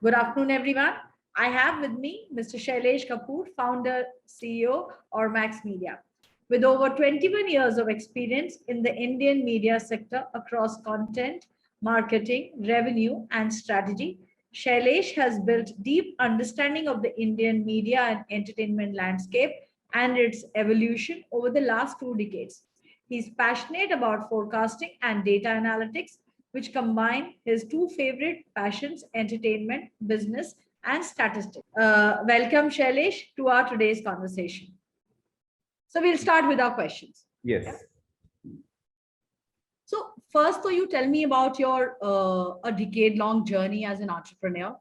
Good afternoon, everyone. I have with me Mr. Shailesh Kapoor, founder, CEO, or Max Media. With over 21 years of experience in the Indian media sector across content, marketing, revenue, and strategy, Shailesh has built deep understanding of the Indian media and entertainment landscape and its evolution over the last 2 decades. He's passionate about forecasting and data analytics, which combine his two favorite passions, entertainment, business, and statistics. Welcome, Shailesh, to our today's conversation. So we'll start with our questions. Yes. So first, so you tell me about your a decade-long journey as an entrepreneur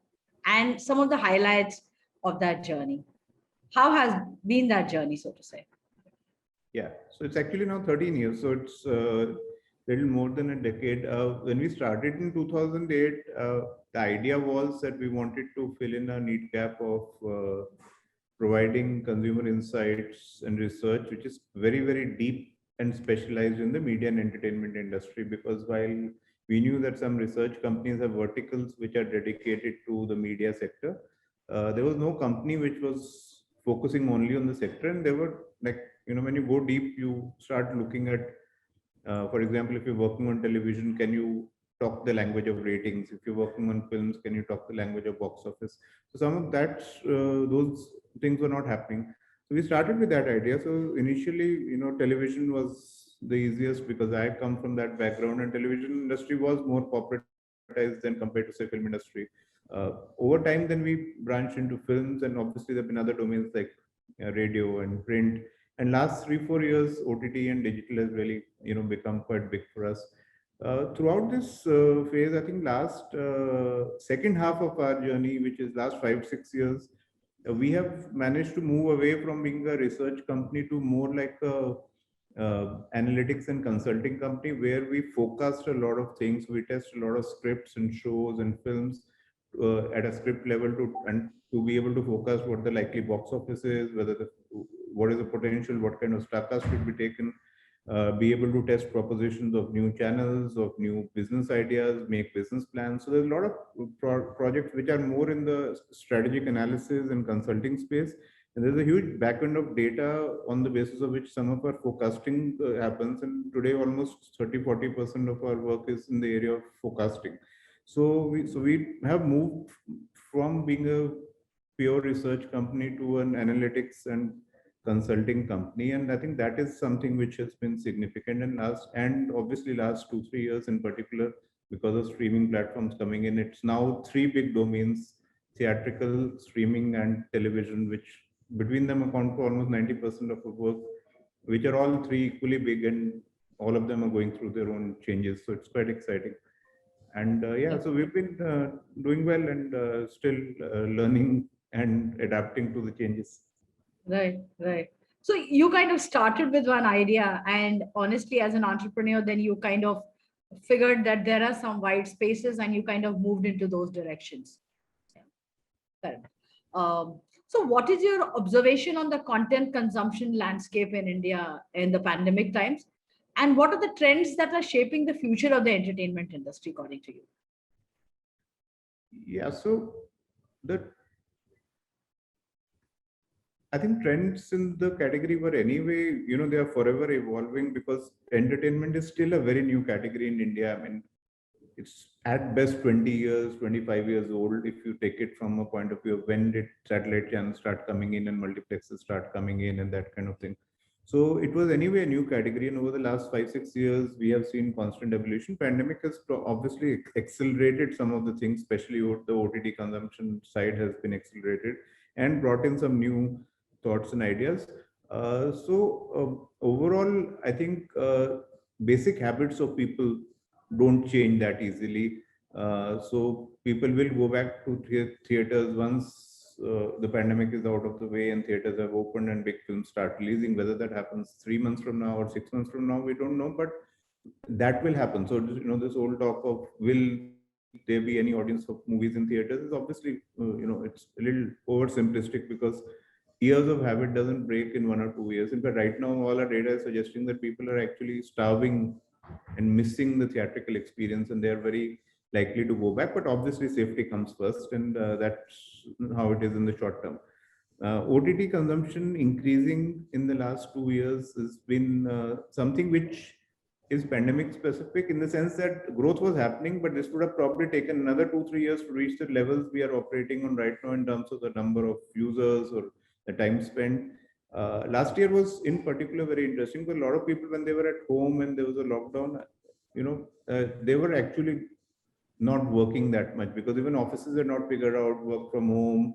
and some of the highlights of that journey. How has been that journey, so to say? Yeah. So it's actually now 13 years. So it's little more than a decade. When we started in 2008, the idea was that we wanted to fill in a need gap of providing consumer insights and research, which is very, very deep and specialized in the media and entertainment industry. Because while we knew that some research companies have verticals which are dedicated to the media sector, there was no company which was focusing only on the sector. And there were like, when you go deep, you start looking at, for example, if you're working on television, can you talk the language of ratings? If you're working on films, can you talk the language of box office? So some of that, those things were not happening. So we started with that idea. So initially, television was the easiest because I come from that background, and television industry was more corporatized than compared to say film industry. Over time, then we branched into films, and obviously there have been other domains like radio and print. And last 3-4 years, OTT and digital has really become quite big for us. Throughout this phase, I think last second half of our journey, which is last 5-6 years, we have managed to move away from being a research company to more like a analytics and consulting company, where we forecast a lot of things. We test a lot of scripts and shows and films at a script level to be able to forecast what the likely box office is, what is the potential, what kind of star cast should be taken, be able to test propositions of new channels, of new business ideas, make business plans. So there's a lot of projects which are more in the strategic analysis and consulting space. And there's a huge backend of data on the basis of which some of our forecasting happens. And today, almost 30-40% of our work is in the area of forecasting. So we have moved from being a pure research company to an analytics and consulting company, and I think that is something which has been significant. And obviously last 2-3 years in particular, because of streaming platforms coming in, it's now three big domains: theatrical, streaming, and television, which between them account for almost 90% of our work, which are all three equally big, and all of them are going through their own changes. So it's quite exciting. And so we've been doing well, and still learning and adapting to the changes. Right, right. So you kind of started with one idea, and honestly, as an entrepreneur, then you kind of figured that there are some white spaces, and you kind of moved into those directions. Yeah, correct. So, what is your observation on the content consumption landscape in India in the pandemic times, and what are the trends that are shaping the future of the entertainment industry, according to you? Yeah, so the I think trends in the category were anyway, they are forever evolving, because entertainment is still a very new category in India. I mean, it's at best 20 years, 25 years old, if you take it from a point of view of when did satellite channels start coming in and multiplexes start coming in and that kind of thing. So it was anyway a new category, and over the last 5-6 years, we have seen constant evolution. Pandemic has obviously accelerated some of the things, especially the OTT consumption side has been accelerated and brought in some new thoughts and ideas. Overall, I think basic habits of people don't change that easily. So people will go back to theaters once the pandemic is out of the way and theaters have opened and big films start releasing. Whether that happens 3 months from now or 6 months from now, we don't know, but that will happen. So this whole talk of will there be any audience of movies in theaters is obviously it's a little oversimplistic, because years of habit doesn't break in 1 or 2 years. In fact, right now all our data is suggesting that people are actually starving and missing the theatrical experience, and they're very likely to go back, but obviously safety comes first, and that's how it is in the short term. OTT consumption increasing in the last 2 years has been something which is pandemic specific, in the sense that growth was happening, but this would have probably taken another 2-3 years to reach the levels we are operating on right now in terms of the number of users or the time spent. Last year was in particular very interesting because a lot of people, when they were at home and there was a lockdown, they were actually not working that much, because even offices had not figured out work from home.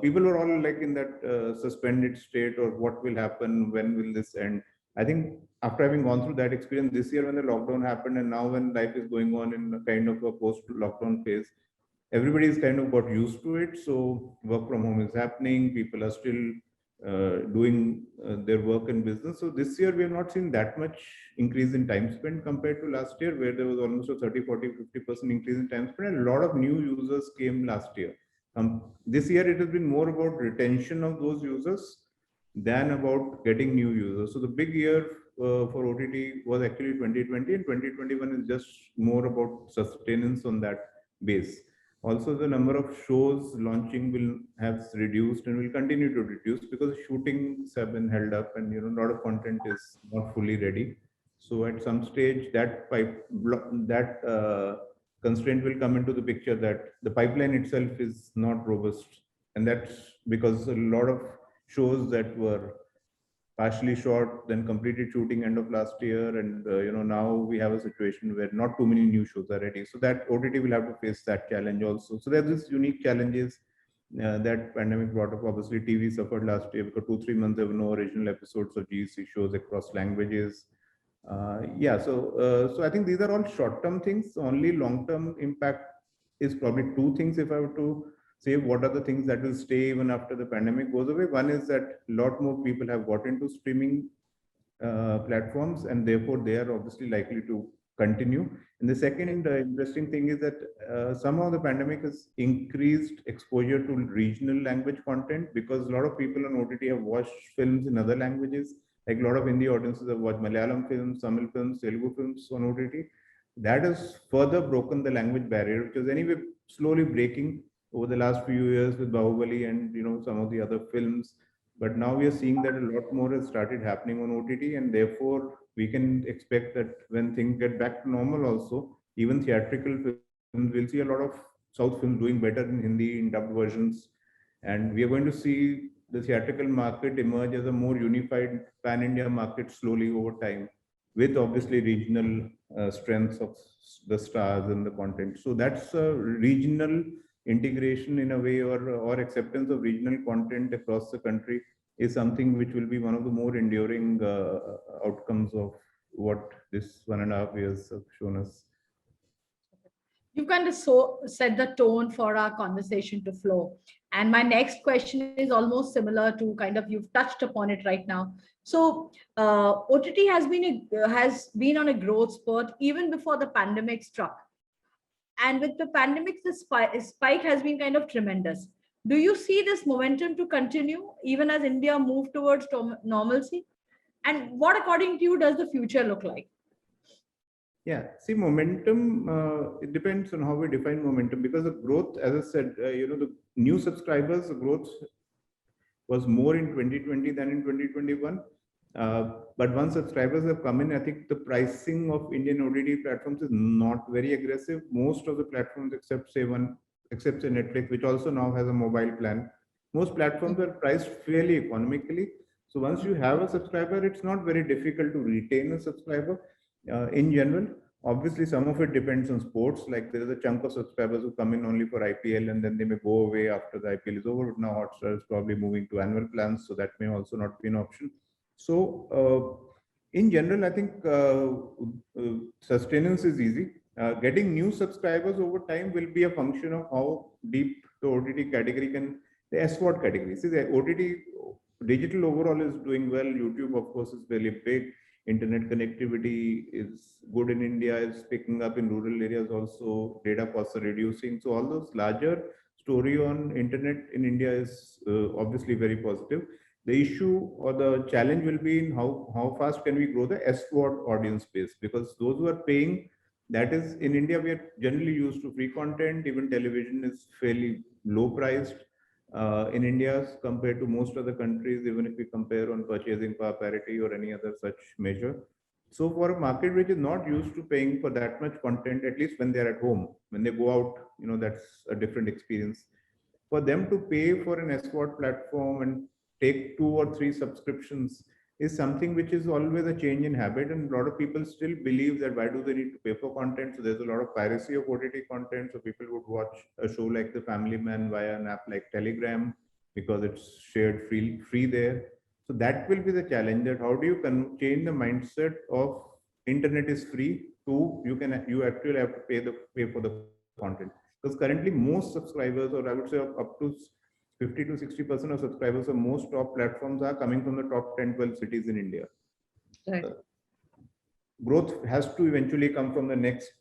People were all like in that suspended state, or what will happen, when will this end. I think after having gone through that experience this year when the lockdown happened, and now when life is going on in a kind of a post lockdown phase, everybody's kind of got used to it. So work from home is happening, people are still doing their work and business. So this year we have not seen that much increase in time spent compared to last year, where there was almost a 30, 40, 50% increase in time spent. And a lot of new users came last year. This year it has been more about retention of those users than about getting new users. So the big year for OTT was actually 2020, and 2021 is just more about sustenance on that base. Also, the number of shows launching will have reduced and will continue to reduce because shootings have been held up, and a lot of content is not fully ready. So at some stage, that constraint will come into the picture, that the pipeline itself is not robust, and that's because a lot of shows that were partially shot, then completed shooting end of last year, and now we have a situation where not too many new shows are ready. So that OTT will have to face that challenge also. So there's this unique challenges that pandemic brought up. Obviously, TV suffered last year because 2-3 months there were no original episodes of GEC shows across languages. So I think these are all short-term things. Only long-term impact is probably two things. If I were to say what are the things that will stay even after the pandemic goes away, one is that a lot more people have got into streaming platforms, and therefore they are obviously likely to continue. And the second interesting thing is that somehow the pandemic has increased exposure to regional language content, because a lot of people on OTT have watched films in other languages. Like a lot of Hindi audiences have watched Malayalam films, Tamil films, Telugu films on OTT. That has further broken the language barrier, which is anyway slowly breaking over the last few years with Bahubali and some of the other films. But now we are seeing that a lot more has started happening on OTT, and therefore we can expect that when things get back to normal, also even theatrical films, we'll see a lot of South films doing better in Hindi in dubbed versions, and we are going to see the theatrical market emerge as a more unified pan-India market slowly over time, with obviously regional strengths of the stars and the content. So that's a regional integration in a way, or acceptance of regional content across the country is something which will be one of the more enduring outcomes of what this 1.5 years have shown us. You kind of set the tone for our conversation to flow. And my next question is almost similar to kind of, you've touched upon it right now. So OTT has been on a growth spurt even before the pandemic struck. And with the pandemic, the spike has been kind of tremendous. Do you see this momentum to continue even as India moves towards normalcy? And what, according to you, does the future look like? Yeah, see, momentum, it depends on how we define momentum, because the growth, as I said, the new subscribers, the growth was more in 2020 than in 2021. But once subscribers have come in, I think the pricing of Indian OTT platforms is not very aggressive. Most of the platforms, except say Netflix, which also now has a mobile plan, most platforms are priced fairly economically. So once you have a subscriber, it's not very difficult to retain a subscriber in general. Obviously, some of it depends on sports. Like there is a chunk of subscribers who come in only for IPL, and then they may go away after the IPL is over. Now Hotstar is probably moving to annual plans, so that may also not be an option. So in general, I think sustenance is easy. Getting new subscribers over time will be a function of how deep the OTT category can, the SVOD category. See, the OTT digital overall is doing well. YouTube, of course, is very big. Internet connectivity is good in India, is picking up in rural areas also. Data costs are reducing. So all those larger story on internet in India is obviously very positive. The issue or the challenge will be in how fast can we grow the SVOD audience base, because those who are paying, that is, in India, we are generally used to free content. Even television is fairly low priced in India compared to most other countries, even if we compare on purchasing power parity or any other such measure. So for a market which is not used to paying for that much content, at least when they're at home, when they go out, that's a different experience. For them to pay for an SWOT platform and take 2 or 3 subscriptions is something which is always a change in habit. And a lot of people still believe that why do they need to pay for content? So there's a lot of piracy of OTT content. So people would watch a show like The Family Man via an app like Telegram because it's shared free there. So that will be the challenge, that how do you change the mindset of internet is free to you actually have to pay for the content. Because currently most subscribers, or I would say up to 50 to 60% of subscribers of most top platforms are coming from the top 10, 12 cities in India. Right. Growth has to eventually come from the next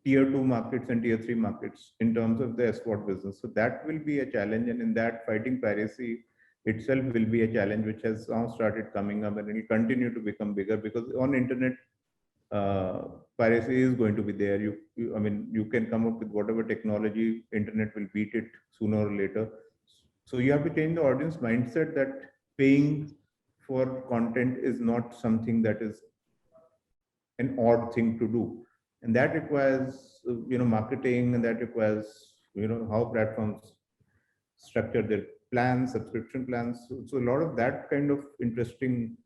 tier 2 markets and tier 3 markets in terms of the SWOT business. So that will be a challenge. And in that, fighting piracy itself will be a challenge, which has now started coming up, and it will continue to become bigger because on internet, piracy is going to be there. You can come up with whatever technology, internet will beat it sooner or later. So you have to change the audience mindset that paying for content is not something that is an odd thing to do, and that requires marketing, and that requires how platforms structure their plans, subscription plans. So a lot of that kind of interesting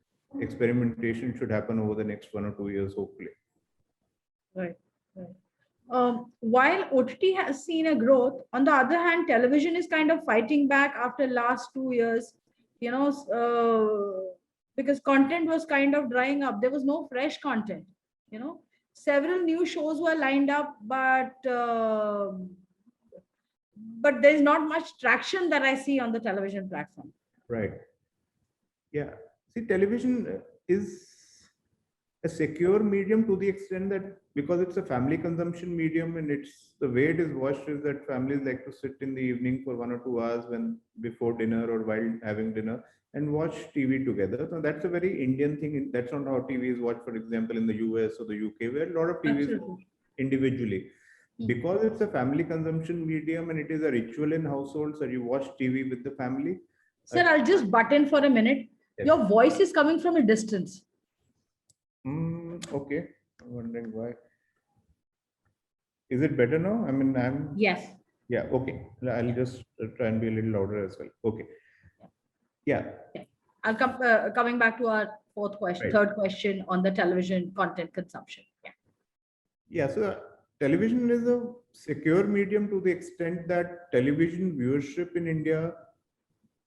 experimentation should happen over the next 1 or 2 years, hopefully. Right. While OTT has seen a growth, on the other hand, television is kind of fighting back after last 2 years, because content was kind of drying up. There was no fresh content. Several new shows were lined up, but there's not much traction that I see on the television platform. Right. Yeah. See, television is a secure medium to the extent that because it's a family consumption medium, and it's the way it is watched is that families like to sit in the evening for 1 or 2 hours before dinner or while having dinner and watch TV together. So that's a very Indian thing. That's not how TV is watched, for example, in the US or the UK, where a lot of TV is watched individually. Because it's a family consumption medium and it is a ritual in households that you watch TV with the family. Sir, I'll just butt in for a minute. Yes. Your voice is coming from a distance. Okay. I'm wondering why. Is it better now? Yes. Yeah. Okay. I'll just try and be a little louder as well. Okay. Yeah. I'll come coming back to our third question on the television content consumption. Yeah. So television is a secure medium to the extent that television viewership in India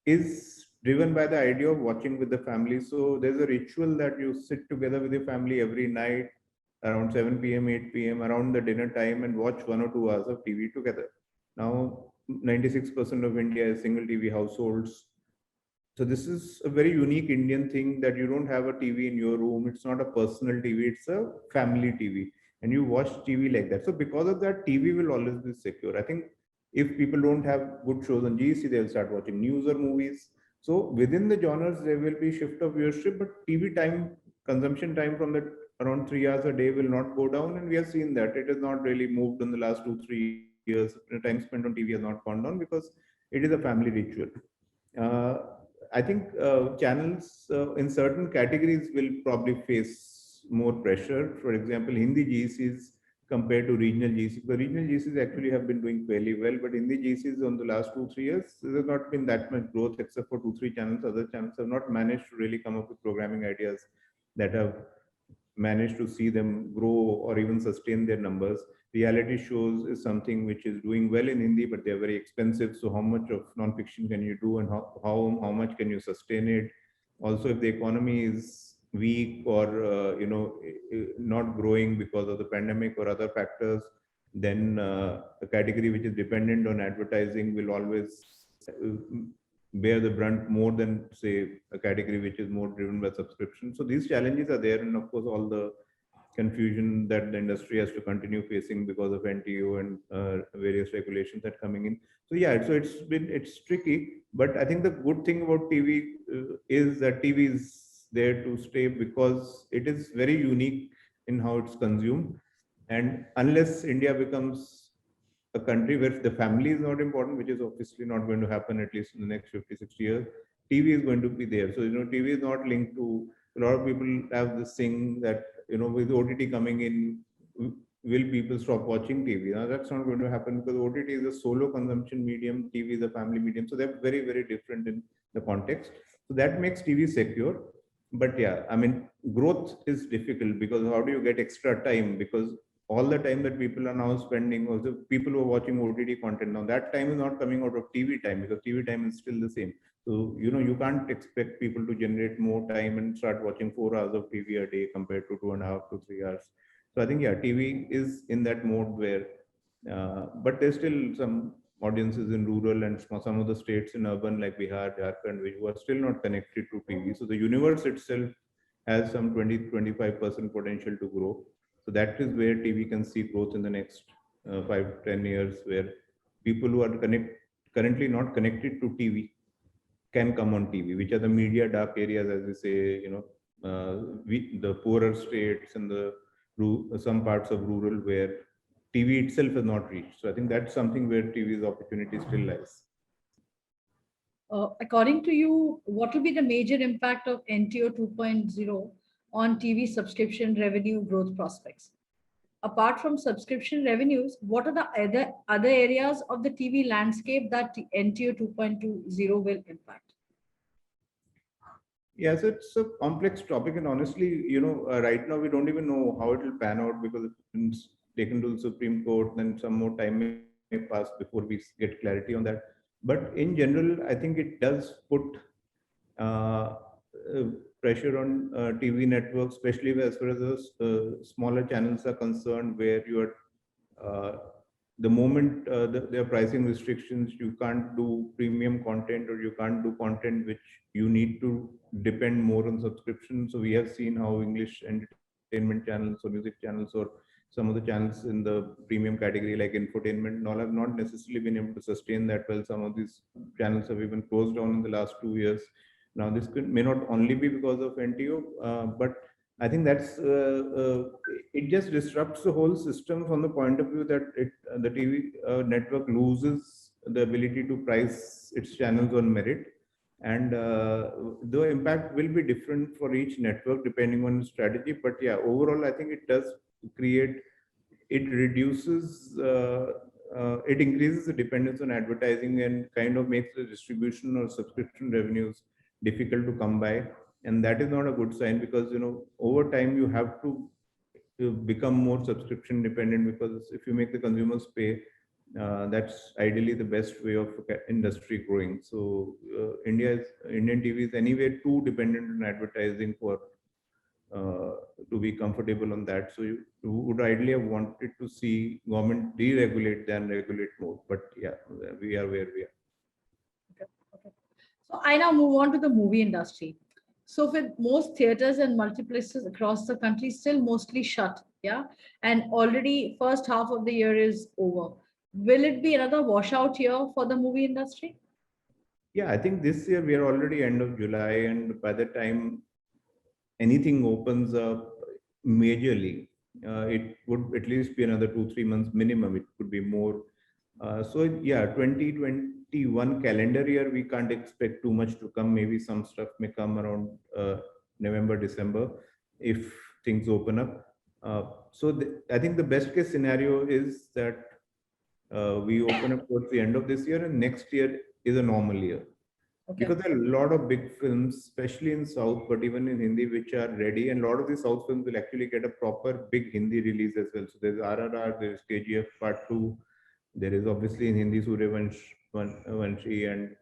is driven by the idea of watching with the family. So there's a ritual that you sit together with your family every night around 7 p.m., 8 p.m., around the dinner time, and watch 1 or 2 hours of TV together. Now, 96% of India is single TV households. So this is a very unique Indian thing, that you don't have a TV in your room. It's not a personal TV, it's a family TV. And you watch TV like that. So because of that, TV will always be secure. I think if people don't have good shows on GEC, they'll start watching news or movies. So within the genres, there will be shift of viewership, but TV time, consumption time from the around 3 hours a day will not go down. And we have seen that it has not really moved in the last 2-3 years. The time spent on TV has not gone down because it is a family ritual. I think channels in certain categories will probably face more pressure. For example, Hindi GECs compared to regional GECs. The regional GECs actually have been doing fairly well, but Hindi GECs on the last 2-3 years, there has not been that much growth except for 2-3 channels. Other channels have not managed to really come up with programming ideas that have managed to see them grow or even sustain their numbers. Reality shows is something which is doing well in Hindi, but they're very expensive. So how much of non-fiction can you do, and how much can you sustain it? Also, if the economy is weak or not growing because of the pandemic or other factors, then a category which is dependent on advertising will always bear the brunt more than, say, a category which is more driven by subscription. So these challenges are there, and of course all the confusion that the industry has to continue facing because of NTO and various regulations that are coming in. So yeah, so it's tricky, but I think the good thing about TV is that TV is there to stay because it is very unique in how it's consumed. And unless India becomes a country where the family is not important, which is obviously not going to happen at least in the next 50, 60 years, TV is going to be there. So, TV is not linked to, a lot of people have this thing that, with OTT coming in, will people stop watching TV? Now, that's not going to happen because OTT is a solo consumption medium, TV is a family medium. So they're very, very different in the context. So that makes TV secure. But yeah, I mean, growth is difficult because how do you get extra time? Because all the time that people are now spending, also people who are watching OTT content now, that time is not coming out of TV time because TV time is still the same. So, you can't expect people to generate more time and start watching 4 hours of TV a day compared to 2.5 to 3 hours. So I think, yeah, TV is in that mode where, but there's still some audiences in rural and some of the states in urban like Bihar, Jharkhand, which were still not connected to TV. So the universe itself has some 20-25% potential to grow. So that is where TV can see growth in the next 5-10 years, where people who are currently not connected to TV can come on TV, which are the media dark areas, as we say, the poorer states and some parts of rural where TV itself has not reached. So I think that's something where TV's opportunity still lies. According to you, what will be the major impact of NTO 2.0 on TV subscription revenue growth prospects? Apart from subscription revenues, what are the other areas of the TV landscape that NTO 2.20 will impact? Yes, it's a complex topic, and honestly, right now we don't even know how it will pan out because it's been taken to the Supreme Court, then some more time may pass before we get clarity on that. But in general, I think it does put uh, pressure on TV networks, especially as far as the smaller channels are concerned, where you are the moment there are pricing restrictions, you can't do premium content or you can't do content which you need to depend more on subscription. So we have seen how English entertainment channels or music channels or some of the channels in the premium category like infotainment and all have not necessarily been able to sustain that well. Some of these channels have even closed down in the last 2 years. Now this may not only be because of NTO, but I think it just disrupts the whole system from the point of view that the TV network loses the ability to price its channels on merit, and the impact will be different for each network depending on strategy. But yeah, overall, I think it does it increases the dependence on advertising and kind of makes the distribution or subscription revenues difficult to come by, and that is not a good sign because over time you have to become more subscription dependent, because if you make the consumers pay, that's ideally the best way of industry growing. So Indian TV is anyway too dependent on advertising for to be comfortable on that. So you would ideally have wanted to see government deregulate than regulate more. But yeah, we are where we are. Okay. So I now move on to the movie industry. So with most theaters and multiplexes across the country still mostly shut, yeah, and already first half of the year is over, will it be another washout year for the movie industry? Yeah, I think this year we are already end of July, and by the time anything opens up majorly, it would at least be another 2-3 months minimum. It could be more. So yeah, 2021 calendar year, we can't expect too much to come. Maybe some stuff may come around November, December, if things open up. I think the best case scenario is that we open up towards the end of this year, and next year is a normal year. Okay. Because there are a lot of big films, especially in South, but even in Hindi, which are ready. And a lot of these South films will actually get a proper big Hindi release as well. So there's RRR, there's KGF Part 2. There is obviously in Hindi Suryavanshi and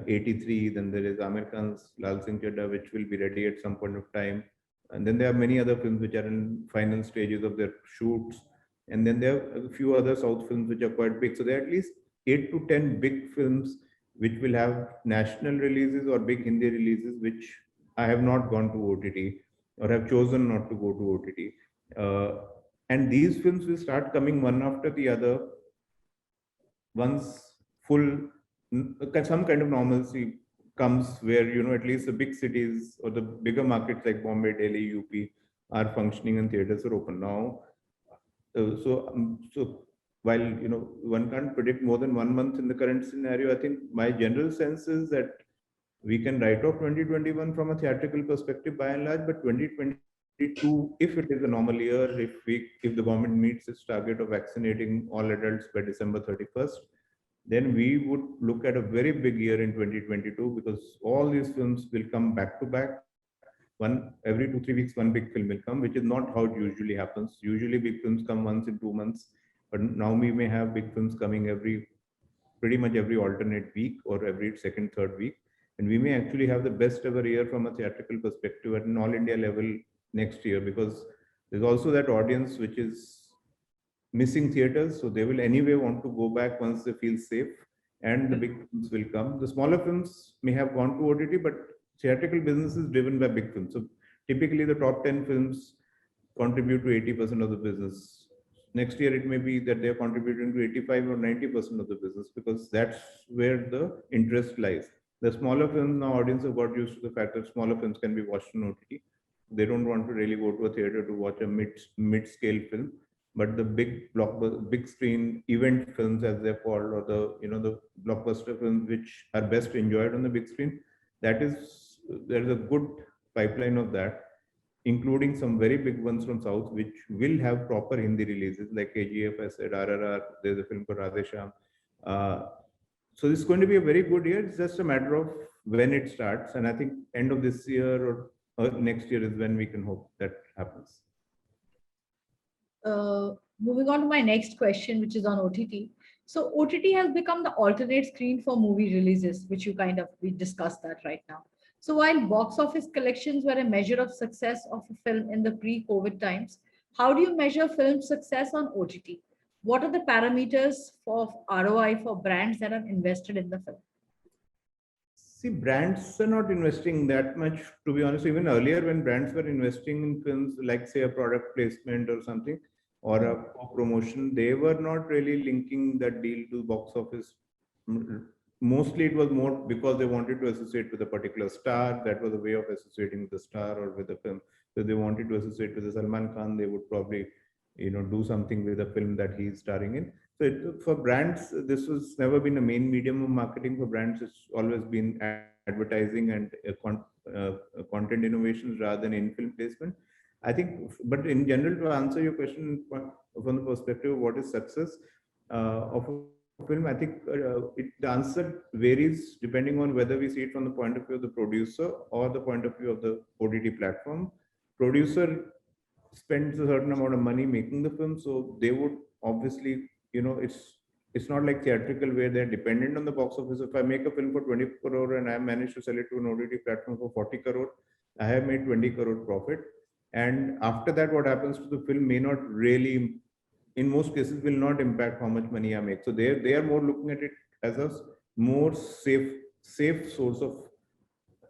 83. Then there is Aamir Khan's Lal Singh Chaddha, which will be ready at some point of time. And then there are many other films which are in final stages of their shoots. And then there are a few other South films which are quite big. So there are at least 8 to 10 big films which will have national releases or big Hindi releases, which I have not gone to OTT or have chosen not to go to OTT. And these films will start coming one after the other once some kind of normalcy comes, where at least the big cities or the bigger markets like Bombay, Delhi, UP are functioning and theaters are open. Now so while one can't predict more than 1 month in the current scenario, I think my general sense is that we can write off 2021 from a theatrical perspective by and large, but 2022, if it is a normal year, if the government meets its target of vaccinating all adults by December 31st, then we would look at a very big year in 2022, because all these films will come back to back. Every 2-3 weeks, one big film will come, which is not how it usually happens. Usually big films come once in 2 months, but now we may have big films coming pretty much every alternate week or every second, third week. And we may actually have the best ever year from a theatrical perspective at an all India level next year, because there's also that audience which is missing theaters. So they will anyway want to go back once they feel safe, and the big films will come. The smaller films may have gone to OTT, but theatrical business is driven by big films. So typically the top 10 films contribute to 80% of the business. Next year, it may be that they're contributing to 85 or 90% of the business, because that's where the interest lies. The smaller films, now audience have got used to the fact that smaller films can be watched on OTT. They don't want to really go to a theater to watch a mid-scale film, but the big big screen event films, as they're called, or the blockbuster films which are best enjoyed on the big screen, there's a good pipeline of that, including some very big ones from South, which will have proper Hindi releases, like KGF, I said, RRR, there's a film called Radhesham. So it's going to be a very good year. It's just a matter of when it starts. And I think end of this year or next year is when we can hope that happens. Moving on to my next question, which is on OTT. So OTT has become the alternate screen for movie releases, which we discussed that right now. So while box office collections were a measure of success of a film in the pre-COVID times, how do you measure film success on OTT? What are the parameters of ROI for brands that have invested in the film? See, brands are not investing that much, to be honest. Even earlier, when brands were investing in films, like say a product placement or something, or a promotion, they were not really linking that deal to box office. Mostly it was more because they wanted to associate with a particular star. That was a way of associating with the star or with the film. So they wanted to associate with Salman Khan, they would probably do something with a film that he's starring in. So for brands, this has never been a main medium of marketing. For brands, it's always been advertising and content innovations rather than in-film placement. I think, but in general, to answer your question from the perspective of what is success of a film, I think the answer varies depending on whether we see it from the point of view of the producer or the point of view of the OTT platform. Producer spends a certain amount of money making the film, so they would obviously, it's not like theatrical where they're dependent on the box office. If I make a film for 20 crore and I manage to sell it to an OTT platform for 40 crore, I have made 20 crore profit. And after that, what happens to the film may not really, in most cases, will not impact how much money I make. So they are more looking at it as a more safe source of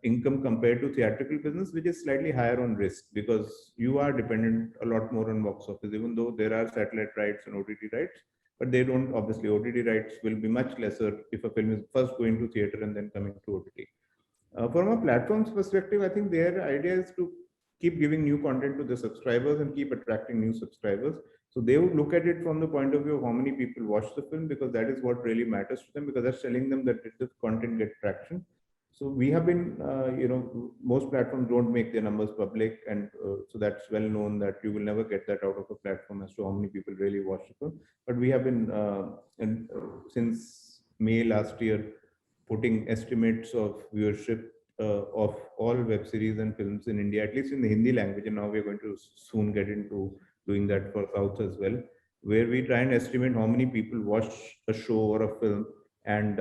income compared to theatrical business, which is slightly higher on risk, because you are dependent a lot more on box office, even though there are satellite rights and OTT rights, but they don't, obviously OTT rights will be much lesser if a film is first going to theater and then coming to OTT. From a platform's perspective, I think their idea is to keep giving new content to the subscribers and keep attracting new subscribers. So they would look at it from the point of view of how many people watch the film, because that is what really matters to them, because that's telling them that the content gets traction. So we have been, most platforms don't make their numbers public, and so that's well known that you will never get that out of a platform as to how many people really watch the film. But we have been, since May last year, putting estimates of viewership of all web series and films in India, at least in the Hindi language, and now we're going to soon get into doing that for South as well, where we try and estimate how many people watch a show or a film, and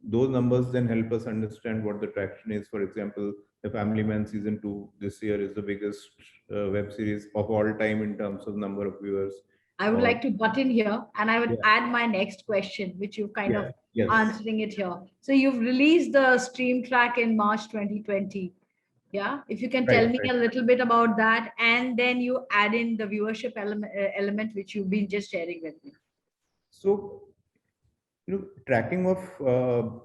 those numbers then help us understand what the traction is. For example, The Family Man season 2 this year is the biggest web series of all time in terms of number of viewers. I would like to butt in here, and I would add my next question, which you've kind of answering it here. So you've released the stream track in March 2020. Yeah, if you can tell me a little bit about that, and then you add in the viewership element which you've been just sharing with me. So, tracking of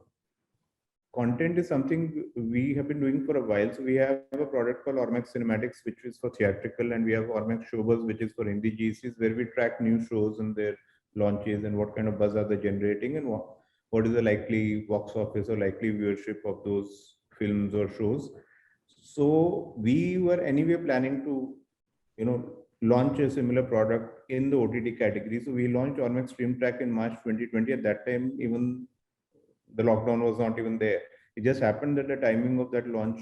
content is something we have been doing for a while. So we have a product called Ormax Cinematics, which is for theatrical, and we have Ormax Showbuzz, which is for Hindi GCs, where we track new shows and their launches and what kind of buzz are they generating and what is the likely box office or likely viewership of those films or shows. So we were anyway planning to, launch a similar product in the OTT category. So we launched Ormax Stream Track in March 2020. At that time, even the lockdown was not even there. It just happened that the timing of that launch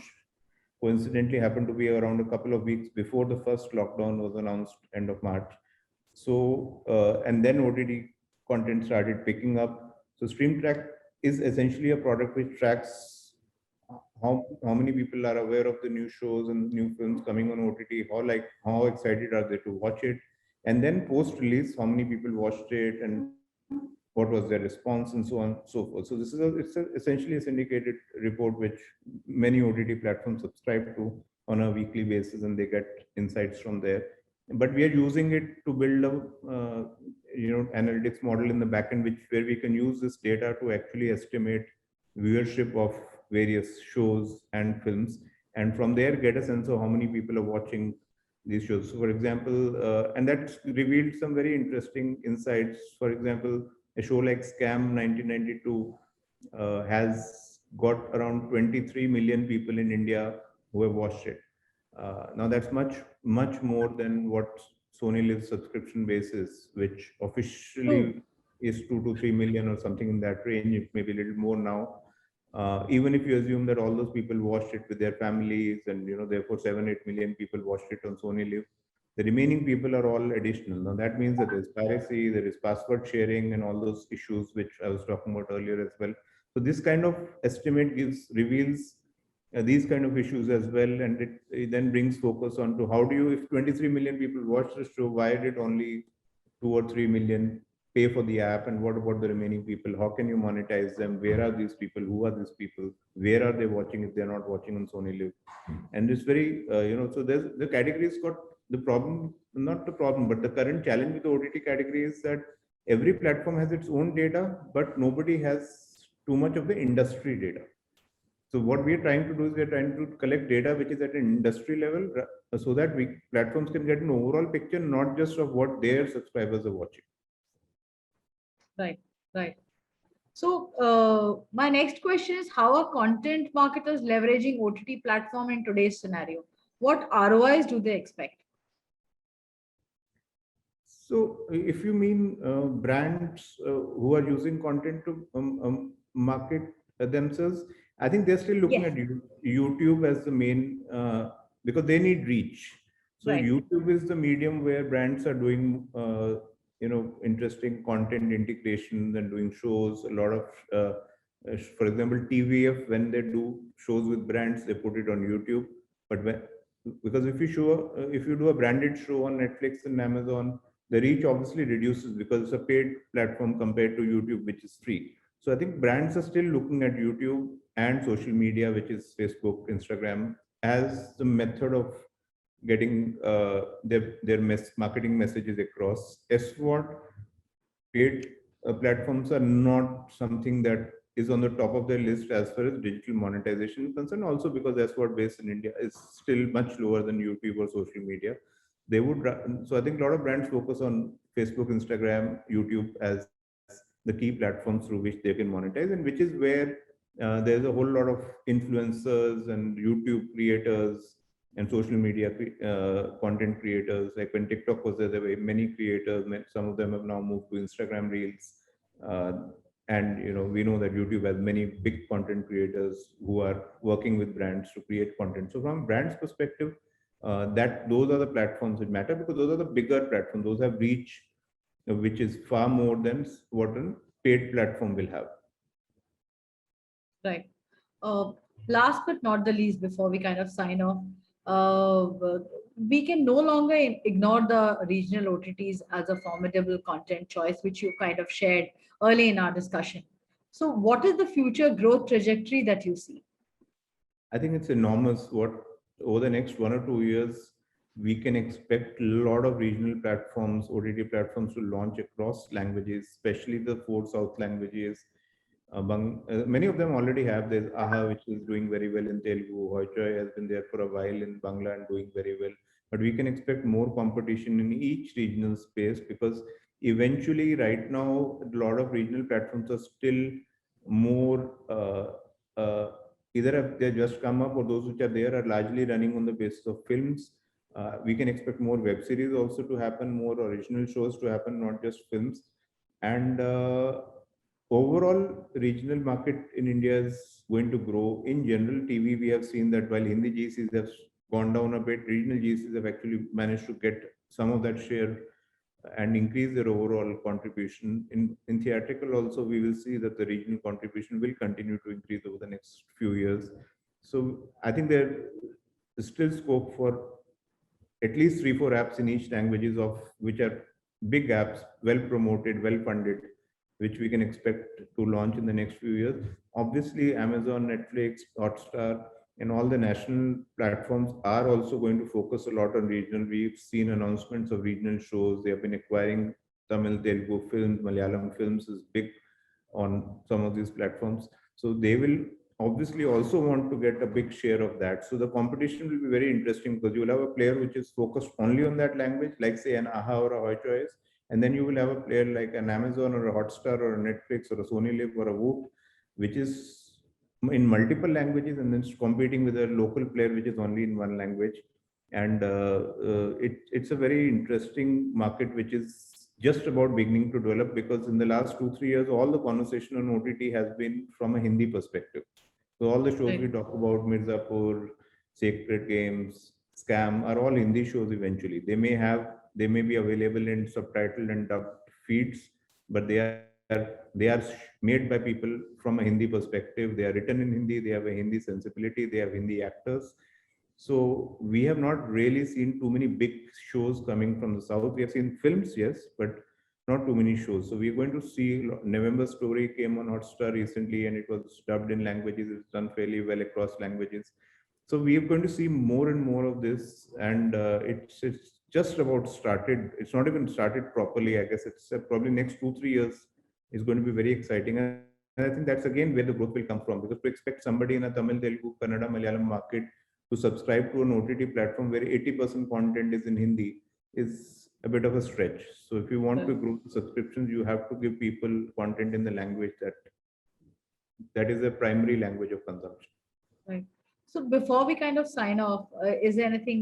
coincidentally happened to be around a couple of weeks before the first lockdown was announced, end of March. So, and then OTT content started picking up. So Stream Track is essentially a product which tracks how many people are aware of the new shows and new films coming on OTT, how excited are they to watch it, and then post release, how many people watched it and what was their response and so on and so forth. So this is essentially a syndicated report which many OTT platforms subscribe to on a weekly basis, and they get insights from there. But we are using it to build a analytics model in the backend, where we can use this data to actually estimate viewership of various shows and films, and from there get a sense of how many people are watching these shows. So for example, and that revealed some very interesting insights. For example, a show like Scam 1992 has got around 23 million people in India who have watched it. Now that's much more than what Sony Live subscription base is, which officially is 2 to 3 million or something in that range. It may be a little more now. Even if you assume that all those people watched it with their families, and therefore 7-8 million people watched it on Sony Live, the remaining people are all additional. Now that means that there's piracy, there is password sharing, and all those issues which I was talking about earlier as well. So this kind of estimate reveals these kind of issues as well, and it then brings focus on to how do you, if 23 million people watch the show, why did only 2 or 3 million pay for the app, and what about the remaining people? How can you monetize them? Where are these people? Who are these people? Where are they watching if they're not watching on Sony Live? And it's very, so there's the categories got the problem, not the problem, but the current challenge with the OTT category is that every platform has its own data, but nobody has too much of the industry data. So what we are trying to do is we are trying to collect data which is at an industry level, so that platforms can get an overall picture, not just of what their subscribers are watching. Right, right. So my next question is, how are content marketers leveraging OTT platform in today's scenario? What ROIs do they expect? So if you mean brands who are using content to market themselves, I think they're still looking at YouTube as the main, because they need reach. So YouTube is the medium where brands are doing interesting content integrations and doing shows. A lot of for example, TVF, when they do shows with brands, they put it on YouTube. But because if you do a branded show on Netflix and Amazon, the reach obviously reduces because it's a paid platform compared to YouTube, which is free. So I think brands are still looking at YouTube and social media, which is Facebook, Instagram, as the method of getting their marketing messages across. SWOT paid platforms are not something that is on the top of their list as far as digital monetization is concerned. Also because SWOT base in India is still much lower than YouTube or social media. They would, so I think a lot of brands focus on Facebook, Instagram, YouTube as the key platforms through which they can monetize, and which is where there's a whole lot of influencers and YouTube creators and social media content creators. Like when TikTok was there were many creators. Some of them have now moved to Instagram Reels, and we know that YouTube has many big content creators who are working with brands to create content. So from brands' perspective, those are the platforms that matter, because those are the bigger platforms. Those have reach, which is far more than what a paid platform will have. Right. Last but not the least, before we kind of sign off, we can no longer ignore the regional OTTs as a formidable content choice, which you kind of shared early in our discussion. So what is the future growth trajectory that you see? I think it's enormous. What over the next 1 or 2 years, we can expect a lot of regional platforms, OTT platforms, to launch across languages, especially the 4 South languages. Many of them already have. There's AHA, which is doing very well in Telugu. Hoichoi has been there for a while in Bangla and doing very well. But we can expect more competition in each regional space, because eventually, right now, a lot of regional platforms are still more either they just come up, or those which are there are largely running on the basis of films. We can expect more web series also to happen, more original shows to happen, not just films. And overall, regional market in India is going to grow. In general, TV, we have seen that while Hindi GCs have gone down a bit, regional GCs have actually managed to get some of that share and increase their overall contribution. In theatrical also, we will see that the regional contribution will continue to increase over the next few years. So I think there is still scope for at least 3-4 apps in each languages, of which are big apps, well promoted, well funded, which we can expect to launch in the next few years. Obviously, Amazon, Netflix, Hotstar, and all the national platforms are also going to focus a lot on regional. We've seen announcements of regional shows. They have been acquiring Tamil, Telugu films, Malayalam films is big on some of these platforms. So they will obviously also want to get a big share of that. So the competition will be very interesting, because you will have a player which is focused only on that language, like say an AHA or a Hoichoi, and then you will have a player like an Amazon or a Hotstar or a Netflix or a Sony Live or a Voot, which is in multiple languages, and then competing with a local player which is only in one language. And it's a very interesting market, which is just about beginning to develop, because in the last 2-3 years, all the conversation on OTT has been from a Hindi perspective. So all the shows we talk about, Mirzapur, Sacred Games, Scam, are all Hindi shows eventually. They may be available in subtitled and dubbed feeds, but they are made by people from a Hindi perspective. They are written in Hindi. They have a Hindi sensibility. They have Hindi actors. So we have not really seen too many big shows coming from the South. We have seen films, yes, but not too many shows. So we're going to see November Story came on Hotstar recently, and it was dubbed in languages. It's done fairly well across languages. So we are going to see more and more of this, and it's just about started. It's not even started properly. I guess it's probably next 2-3 years is going to be very exciting. And I think that's again where the growth will come from, because to expect somebody in a Tamil, Telugu, Kannada, Malayalam market to subscribe to an OTT platform where 80% content is in Hindi is a bit of a stretch. So if you want to grow the subscriptions, you have to give people content in the language that is their primary language of consumption. Right. So before we kind of sign off, is there anything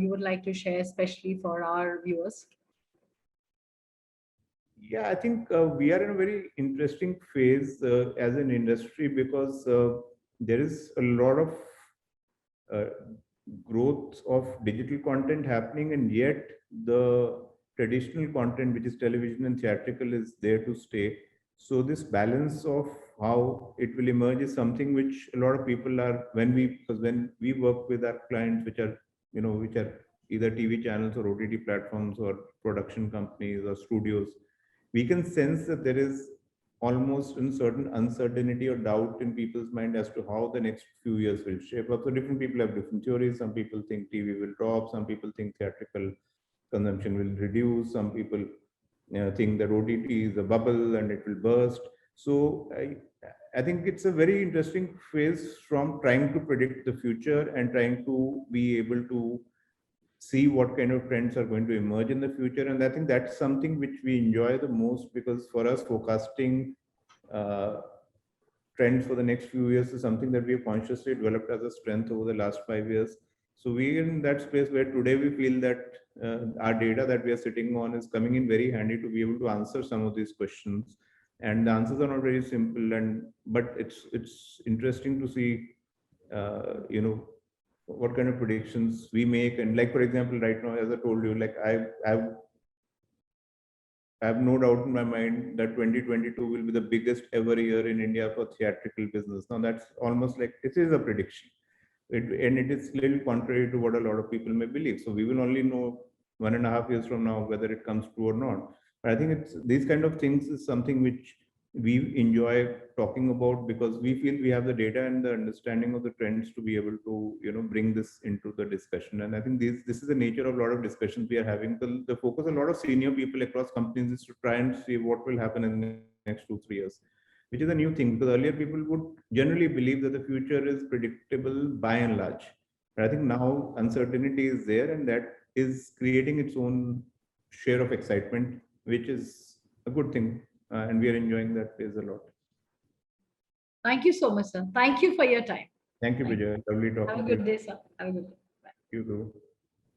you would like to share, especially for our viewers? Yeah, I think we are in a very interesting phase as an industry, because there is a lot of growth of digital content happening, and yet the traditional content, which is television and theatrical, is there to stay. So this balance of how it will emerge is something which a lot of people are, because when we work with our clients, which are either TV channels or OTT platforms or production companies or studios, we can sense that there is almost a certain uncertainty or doubt in people's mind as to how the next few years will shape up. So different people have different theories. Some people think TV will drop. Some people think theatrical consumption will reduce. Some people think that OTT is a bubble and it will burst. So I think it's a very interesting phase from trying to predict the future and trying to be able to see what kind of trends are going to emerge in the future. And I think that's something which we enjoy the most, because for us, forecasting trends for the next few years is something that we have consciously developed as a strength over the last 5 years. So we are in that space where today we feel that our data that we are sitting on is coming in very handy to be able to answer some of these questions. And the answers are not very simple, but it's interesting to see, what kind of predictions we make. And like, for example, right now, as I told you, like I have no doubt in my mind that 2022 will be the biggest ever year in India for theatrical business. Now that's almost like, it is a prediction. And it is a little contrary to what a lot of people may believe. So we will only know 1.5 years from now whether it comes true or not. But I think it's these kind of things is something which we enjoy talking about, because we feel we have the data and the understanding of the trends to be able to bring this into the discussion. And I think this is the nature of a lot of discussions we are having. The focus a lot of senior people across companies is to try and see what will happen in the next 2-3 years. which is a new thing, because earlier people would generally believe that the future is predictable by and large. But I think now uncertainty is there, and that is creating its own share of excitement, which is a good thing. And we are enjoying that phase a lot. Thank you so much, sir. Thank you for your time. Thank you, Thank you. Vijay. Lovely Have a talking to you. good day, sir. Have a good day. Bye. You too.